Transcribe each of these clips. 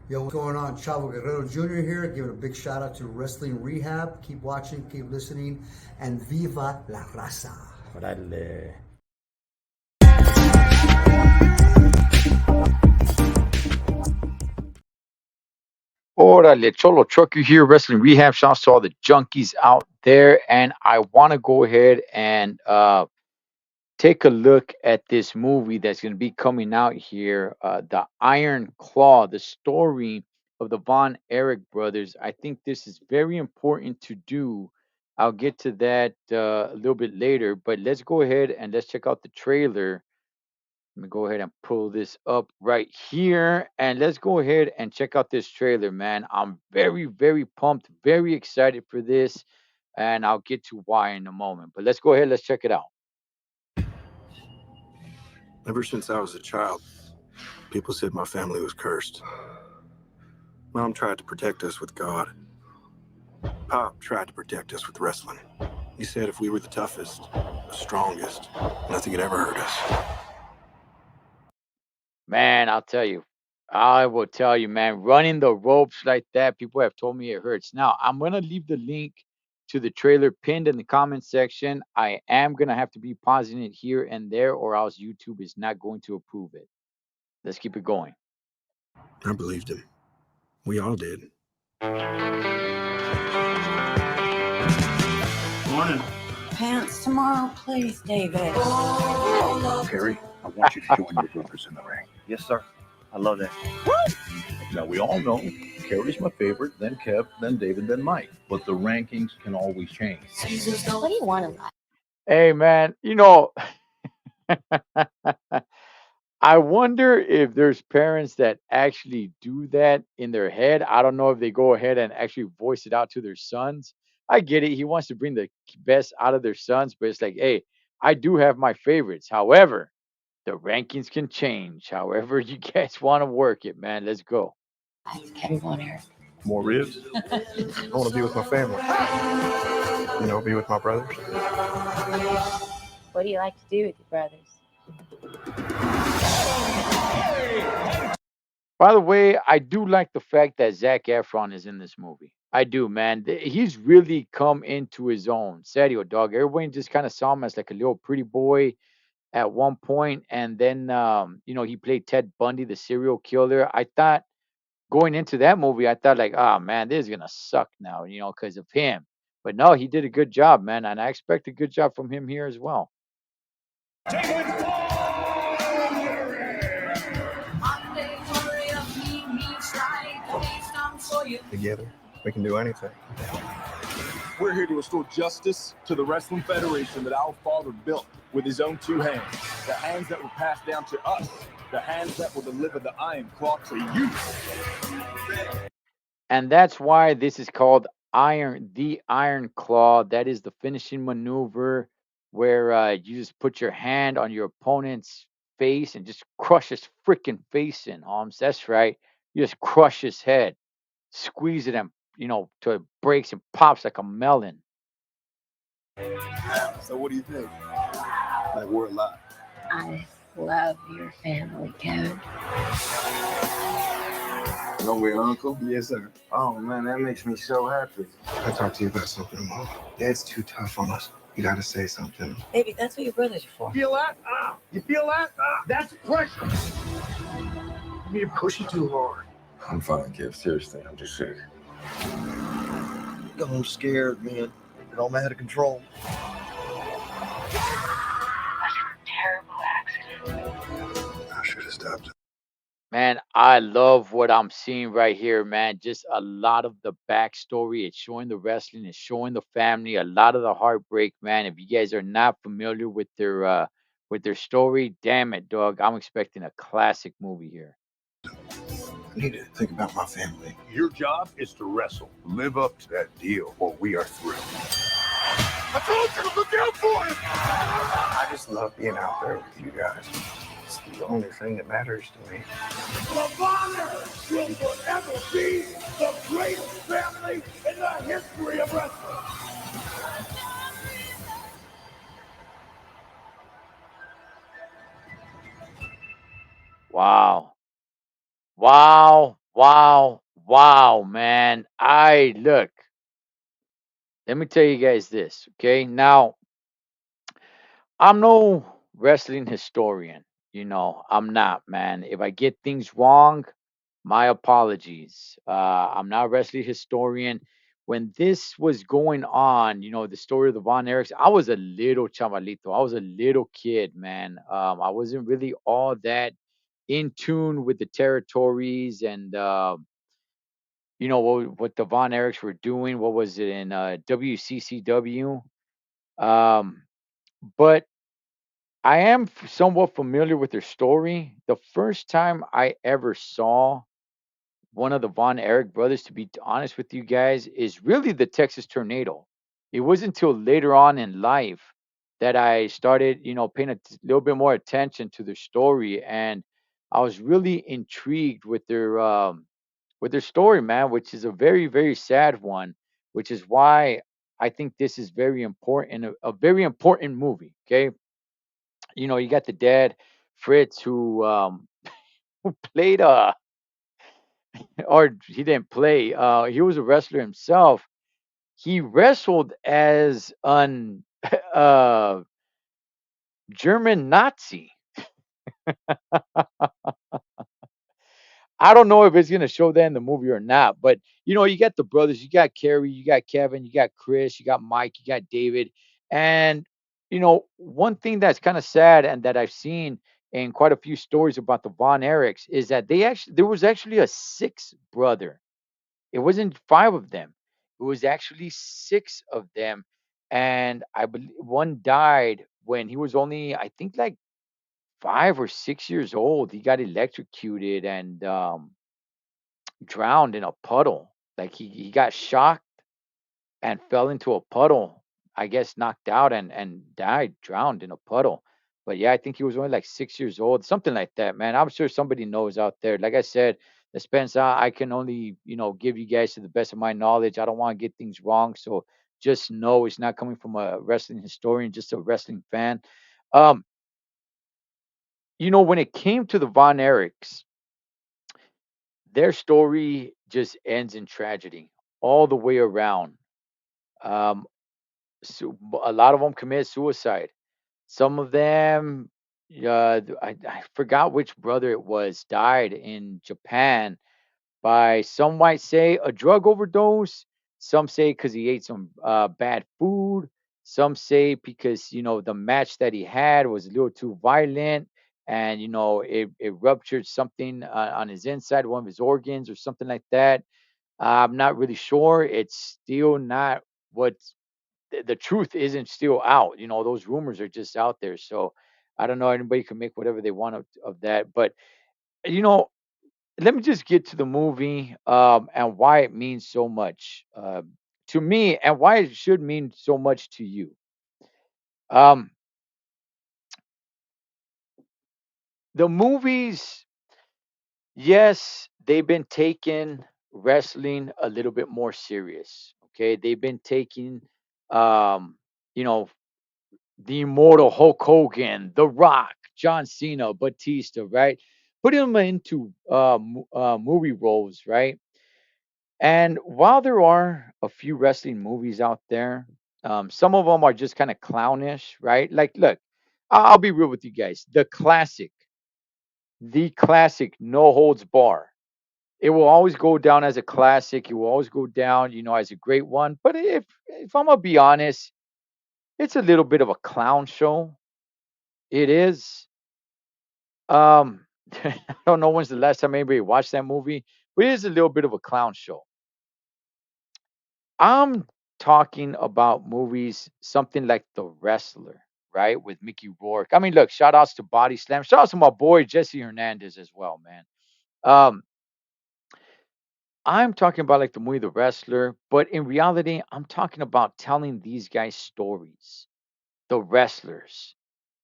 Yo, what's going on? Chavo Guerrero Jr. here, giving a big shout out to Wrestling Rehab. Keep watching, keep listening, and Viva la Raza. Órale. Órale, Cholo Trucker here, Wrestling Rehab. Shouts to all the junkies out there. And I want to go ahead and take a look at this movie that's going to be coming out here, The Iron Claw, the story of the Von Erich brothers. I think this is very important to do. I'll get to that a little bit later, but let's go ahead and let's check out the trailer. Let me go ahead and pull this up right here, and let's go ahead and check out this trailer, man. I'm very, very pumped, very excited for this, and I'll get to why in a moment. But let's go ahead, let's check it out. Ever since I was a child, people said my family was cursed. Mom tried to protect us with God. Pop tried to protect us with wrestling. He said if we were the toughest, the strongest, nothing could ever hurt us. Man, I will tell you, man, running the ropes like that, people have told me it hurts. Now, I'm going to leave the link to the trailer pinned in the comment section. I am going to have to be pausing it here and there, or else YouTube is not going to approve it. Let's keep it going. I believed him. We all did. Morning. Pants tomorrow, please, David. Perry, I want you to join your brothers in the ring. Yes, sir. I love that. Now, we all know Perry's my favorite, then Kev, then David, then Mike. But the rankings can always change. What do you want in life? Hey, man, I wonder if there's parents that actually do that in their head. I don't know if they go ahead and actually voice it out to their sons. I get it. He wants to bring the best out of their sons, but it's like, hey, I do have my favorites. However, the rankings can change. However, you guys want to work it, man. Let's go. Kevin Von Erich. More ribs? I want to be with my family. Be with my brothers. What do you like to do with your brothers? By the way, I do like the fact that Zac Efron is in this movie. I do, man. He's really come into his own. Serio, dog. Everybody just kind of saw him as like a little pretty boy at one point, and then he played Ted Bundy, the serial killer. I thought going into that movie, I thought like, oh man, this is gonna suck now, because of him. But no, he did a good job, man, and I expect a good job from him here as well. Together, we can do anything. We're here to restore justice to the Wrestling Federation that our father built with his own two hands. The hands that were passed down to us. The hands that will deliver the Iron Claw to you. And that's why this is called the Iron Claw. That is the finishing maneuver where you just put your hand on your opponent's face and just crush his freaking face in, Holmes. That's right. You just crush his head, squeeze it, and till it breaks and pops like a melon. So what do you think? Like we're alive. I love your family, Kevin. No way, Uncle. Yes, sir. Oh, man, that makes me so happy. I talked to you about something, Mom. Dad's too tough on us. You gotta say something. Baby, that's what your brothers are for. Feel that? You feel that? That's pressure. You're pushing too hard. I'm fine, Kev. Seriously, I'm just sick. I'm scared, man. It all out of control. Terrible accident. I should have stopped it. Man, I love what I'm seeing right here, man. Just a lot of the backstory. It's showing the wrestling, it's showing the family, a lot of the heartbreak, man. If you guys are not familiar with their story, damn it, dog. I'm expecting a classic movie here. I need to think about my family. Your job is to wrestle. Live up to that deal, or we are through. I told you to look out for him! I just love being out there with you guys. It's the only thing that matters to me. The Bonner will forever be the greatest family in the history of wrestling. Wow. Wow. Wow, wow, man. I look, let me tell you guys this, okay? Now, I'm no wrestling historian, I'm not, man. If I get things wrong, my apologies. I'm not a wrestling historian. When this was going on, the story of the Von Erichs, I was a little chavalito. I was a little kid, man. I wasn't really all that in tune with the territories and what the Von Erichs were doing. What was it in WCCW? Um, but I am somewhat familiar with their story. The first time I ever saw one of the Von Erich brothers, to be honest with you guys, is really the Texas Tornado. It wasn't until later on in life that I started, paying a little bit more attention to their story, and I was really intrigued with their story, man, which is a very, very sad one, which is why I think this is very important, a very important movie. Okay, you got the dad, Fritz, who played or he didn't play. He was a wrestler himself. He wrestled as an uh, German Nazi. I don't know if it's gonna show that in the movie or not, but you got the brothers, you got Kerry, you got Kevin, you got Chris, you got Mike, you got David, and one thing that's kind of sad and that I've seen in quite a few stories about the Von Erichs is that there was actually a sixth brother. It wasn't five of them. It was actually six of them, and I believe one died when he was only, I think, like 5 or 6 years old. He got electrocuted and drowned in a puddle. Like he got shocked and fell into a puddle. I guess knocked out and died, drowned in a puddle. But yeah, I think he was only like 6 years old, something like that, man. I'm sure somebody knows out there. Like I said, Spencer, I can only give you guys to the best of my knowledge. I don't want to get things wrong, so just know it's not coming from a wrestling historian, just a wrestling fan. Um, when it came to the Von Erichs, their story just ends in tragedy all the way around. Um, a lot of them commit suicide. Some of them, I forgot which brother it was, died in Japan by, some might say, a drug overdose. Some say because he ate some bad food. Some say because the match that he had was a little too violent, and it ruptured something on his inside, one of his organs or something like that. I'm not really sure. It's still not what the truth isn't still out. Those rumors are just out there. So I don't know. Anybody can make whatever they want of that. But you know, let me just get to the movie and why it means so much to me, and why it should mean so much to you. Um, the movies, yes, they've been taking wrestling a little bit more serious. Okay, they've been taking, you know, the immortal Hulk Hogan, The Rock, John Cena, Batista, right? Putting them into movie roles, right? And while there are a few wrestling movies out there, some of them are just kind of clownish, right? Like, look, I'll be real with you guys. The classic, No Holds Bar. It will always go down as a classic. It will always go down, as a great one. But if I'm gonna be honest, it's a little bit of a clown show. It is. I don't know when's the last time anybody watched that movie, but it is a little bit of a clown show. I'm talking about movies, something like The Wrestler, right? With Mickey Rourke. I mean, look, shout outs to Body Slam. Shout outs to my boy Jesse Hernandez as well, man. Um, I'm talking about like the movie The Wrestler, but in reality, I'm talking about telling these guys stories. The wrestlers.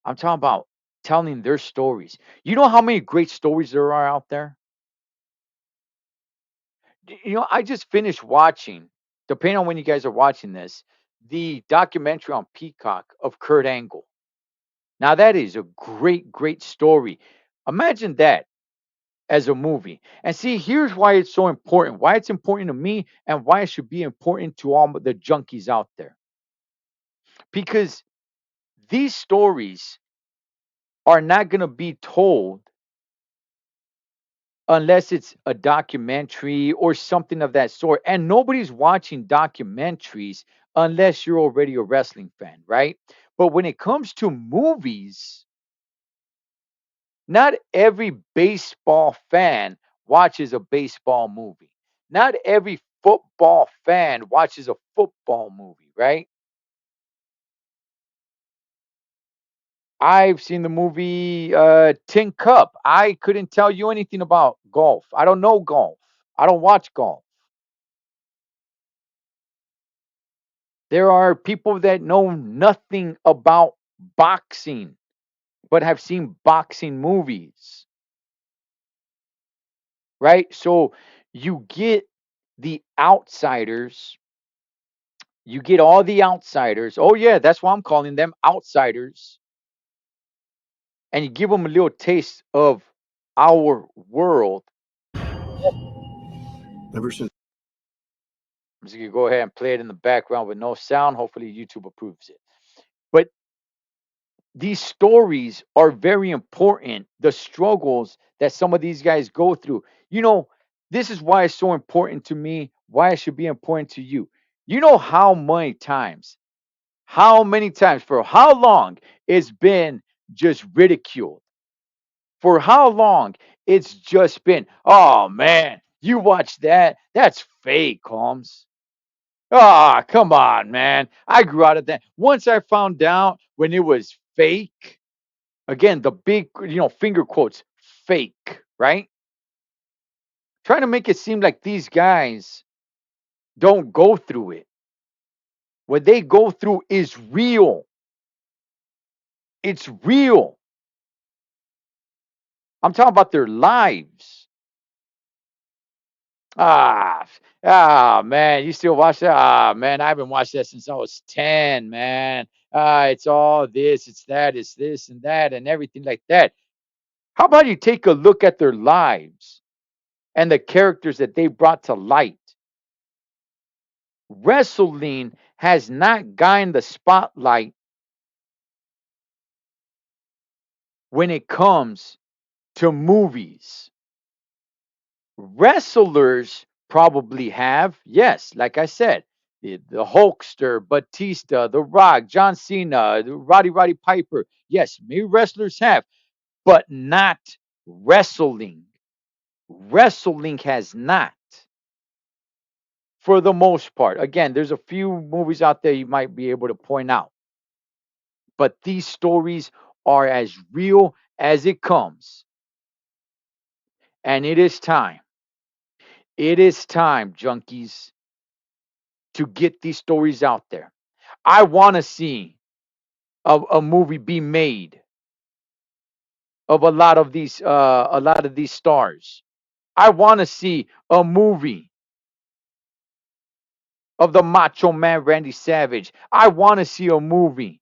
I'm talking about telling their stories. You know how many great stories there are out there? I just finished watching, depending on when you guys are watching this, the documentary on Peacock of Kurt Angle. Now that is a great, great story. Imagine that. as a movie. And see, here's why it's so important, why it's important to me, and why it should be important to all the junkies out there. Because these stories are not going to be told unless it's a documentary or something of that sort. And nobody's watching documentaries unless you're already a wrestling fan, right? But when it comes to movies, not every baseball fan watches a baseball movie. Not every football fan watches a football movie, right? I've seen the movie Tin Cup. I couldn't tell you anything about golf. I don't know golf. I don't watch golf. There are people that know nothing about boxing, but have seen boxing movies, right? So you get the outsiders, you get all the outsiders. Oh, yeah, that's why I'm calling them outsiders. And you give them a little taste of our world. Ever since I'm just going to go ahead and play it in the background with no sound. Hopefully, YouTube approves it. But these stories are very important. The struggles that some of these guys go through. You know, this is why it's so important to me, why it should be important to you. You know how many times, for how long it's been just ridiculed? For how long it's just been, oh man, you watch that? That's fake, Holmes. Ah, come on, man. I grew out of that. Once I found out when it was fake, again, the big, finger quotes, fake, right? Trying to make it seem like these guys don't go through it. What they go through is real. It's real. I'm talking about their lives. Ah, man, you still watch that? Ah, man, I haven't watched that since I was 10, man. It's all this, it's that, it's this and that, and everything like that. How about you take a look at their lives and the characters that they brought to light? Wrestling has not gotten the spotlight when it comes to movies. Wrestlers probably have, yes, like I said, the Hulkster, Batista, The Rock, John Cena, Roddy Piper. Yes, maybe wrestlers have, but not wrestling. Wrestling has not, for the most part. Again, there's a few movies out there you might be able to point out, but these stories are as real as it comes. And it is time. It is time, junkies, to get these stories out there. I want to see a movie be made of a lot of these stars. I want to see a movie of the Macho Man Randy Savage. I want to see a movie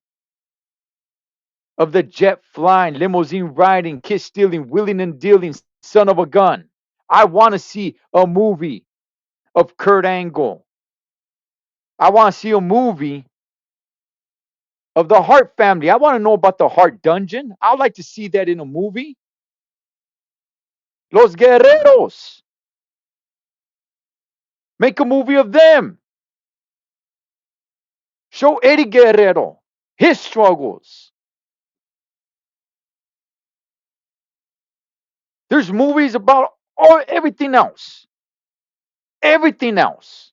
of the jet flying, limousine riding, kiss stealing, wheeling and dealing son of a gun. I want to see a movie of Kurt Angle. I want to see a movie of the Hart family. I want to know about the Hart Dungeon. I'd like to see that in a movie. Los Guerreros. Make a movie of them. Show Eddie Guerrero his struggles. There's movies about everything else. Everything else.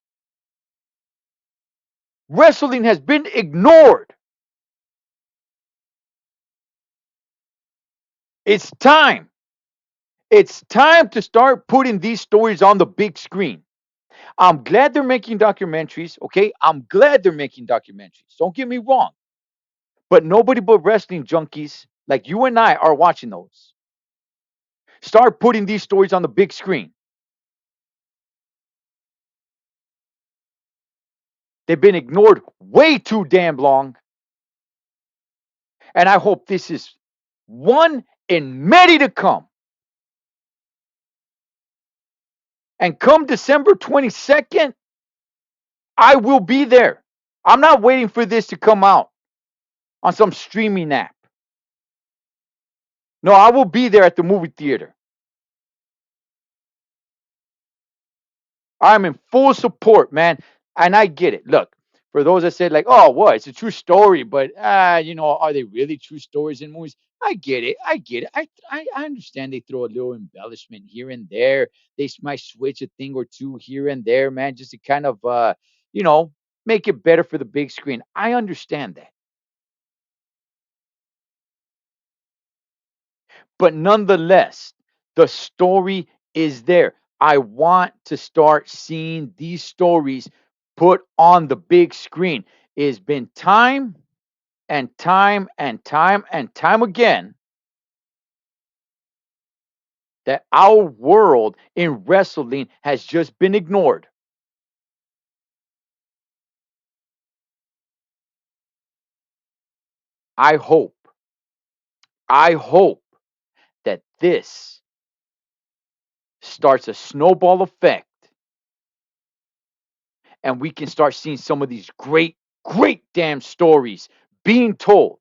Wrestling has been ignored. It's time. It's time to start putting these stories on the big screen. I'm glad they're making documentaries, okay? I'm glad they're making documentaries. Don't get me wrong. But nobody but wrestling junkies like you and I are watching those. Start putting these stories on the big screen. They've been ignored way too damn long. And I hope this is one in many to come. And come December 22nd, I will be there. I'm not waiting for this to come out on some streaming app. No, I will be there at the movie theater. I'm in full support, man. And I get it. Look, for those that said, like, oh, what? It's a true story, but, are they really true stories in movies? I get it. I get it. I understand they throw a little embellishment here and there. They might switch a thing or two here and there, man, just to kind of, you know, make it better for the big screen. I understand that. But nonetheless, the story is there. I want to start seeing these stories put on the big screen. It's been time and time and time and time again that our world in wrestling has just been ignored. I hope, I hope that this starts a snowball effect and we can start seeing some of these great, great damn stories being told.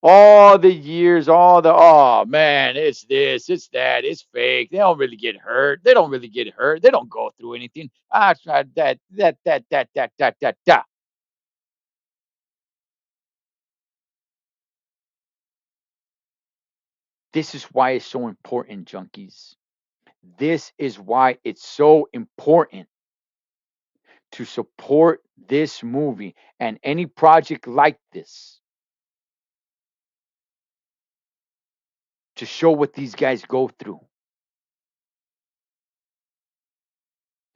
All the years, oh man, it's this, it's that, it's fake. They don't really get hurt. They don't really get hurt. They don't go through anything. I tried that. This is why it's so important, junkies. This is why it's so important to support this movie and any project like this to show what these guys go through.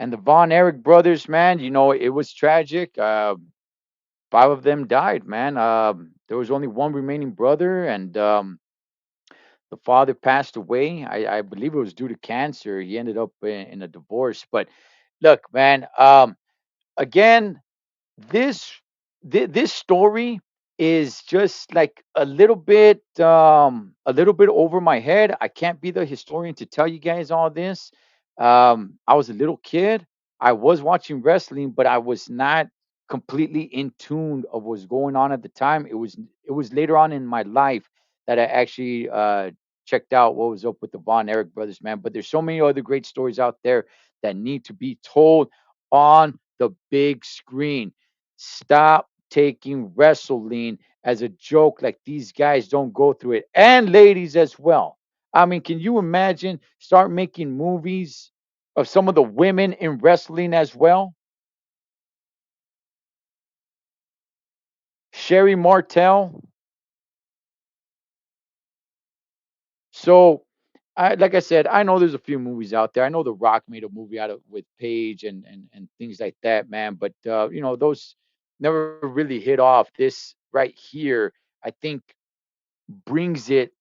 And the Von Erich brothers, man, it was tragic. 5 of them died, man. There was only one remaining brother, and the father passed away. I believe it was due to cancer. He ended up in a divorce. But look, man, again, this this story is just like a little bit over my head. I can't be the historian to tell you guys all this. I was a little kid. I was watching wrestling, but I was not completely in tune of what's going on at the time. It was later on in my life that I actually checked out what was up with the Von Erich brothers, man. But there's so many other great stories out there that need to be told on the big screen. Stop taking wrestling as a joke like these guys don't go through it. And ladies as well. I mean, can you imagine start making movies of some of the women in wrestling as well? Sherry Martel. So, like I said, I know there's a few movies out there. I know The Rock made a movie out of with Paige and things like that, man. But those never really hit off. This right here, I think, brings it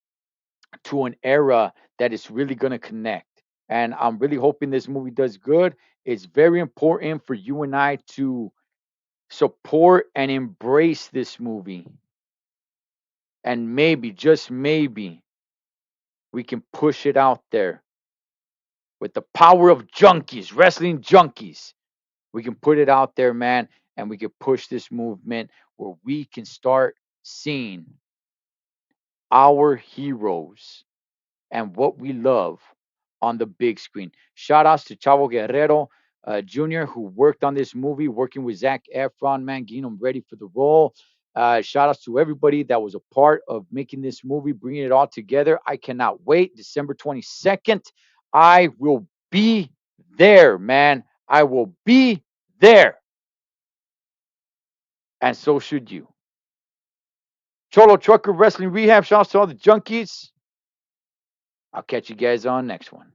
to an era that is really going to connect. And I'm really hoping this movie does good. It's very important for you and I to support and embrace this movie. And maybe, just maybe, we can push it out there with the power of junkies, wrestling junkies. We can put it out there, man, and we can push this movement where we can start seeing our heroes and what we love on the big screen. Shout outs to Chavo Guerrero Jr., who worked on this movie, working with Zach Efron, man, getting him ready for the role. Shout outs to everybody that was a part of making this movie, bringing it all together. I cannot wait. December 22nd, I will be there, man. I will be there. And so should you. Cholo Trucker Wrestling Rehab. Shout outs to all the junkies. I'll catch you guys on next one.